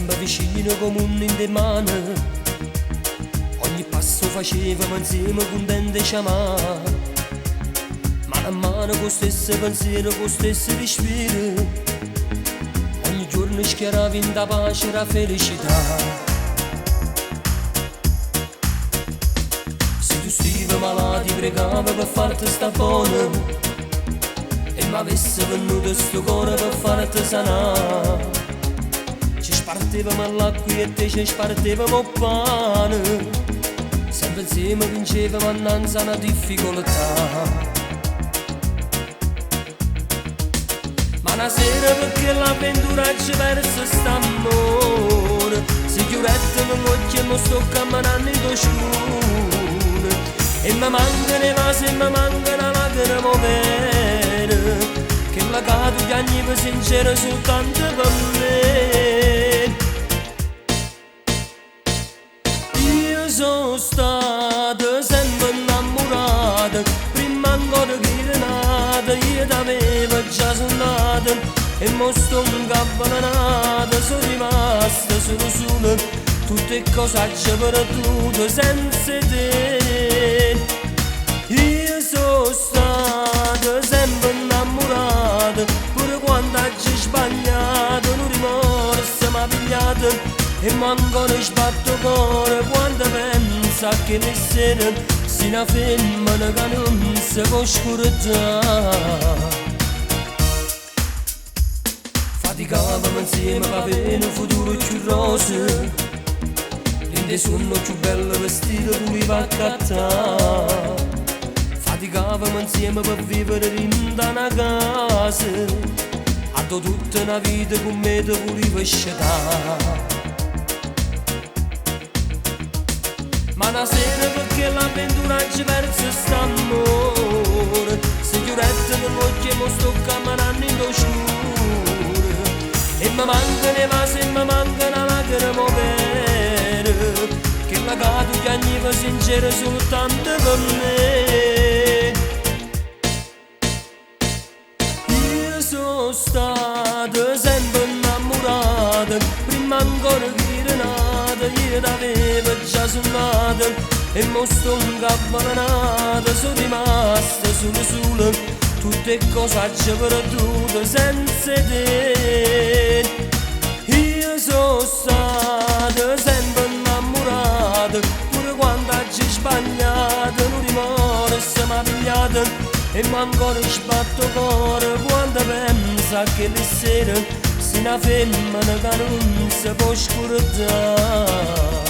sempre vicino come un in de mano. Ogni passo facevamo insieme contenti e sciamare, mano a mano con lo stesso pensiero, con lo stesso respiro. Ogni giorno schiaravi in da pace e la felicità. Se tu stivi malati pregavo per farti sta buona, e mi avesse venuto sto cuore per farti sanare. Ci spartevamo all'acqua e te ci spartevamo il pane, sempre insieme vincevamo annanzi a una difficoltà. Ma una sera perché l'avventura ci perse st'amore, si chiudette nell'occhio e non sto camminando in scuro, e mi mancano i vasi e mi mancano lacrime vere, che la cado piagniva sincero soltanto per me. Io sono stata sempre innamorata, prima ancora che era nata, io t'avevo già suonata, e mo sto incavallata, sono rimasta sola, tutte cose ci ho perduto senza te. Io sono stata sempre innamorata, pure quando ci sbagliato, un rimorso mi ha pigliato, e mi ancora sbatto cuore quando pensa che le sere si una femmina che non si può scordare. Faticavamo insieme per avere un futuro più roseo, l'inde sonno più bello vestito voleva accattare. Faticavamo insieme per vivere in una casa, a tutta una vita con me te volevo scegliere. Ma una sera perché l'avventura ci perse st'amore, si chiudette nell'occhio e mo sto camminando in scuro, e mi mancano i vasi e mi mancano lacrime vere, che la cado piagniva sincero soltanto per me. Io sono stata sempre innamorata, prima ancora che era nata, io t'avevo già suonata, e mo sto incavallata, sono rimasta sola, tutte cose ci ho perduto senza te. Io sono stata sempre innamorata, pure quando ci sbagliato, un rimorso mi ha pigliato, e mi ancora sbatto cuore quando pensa che le sere si una femmina che non si può scordare.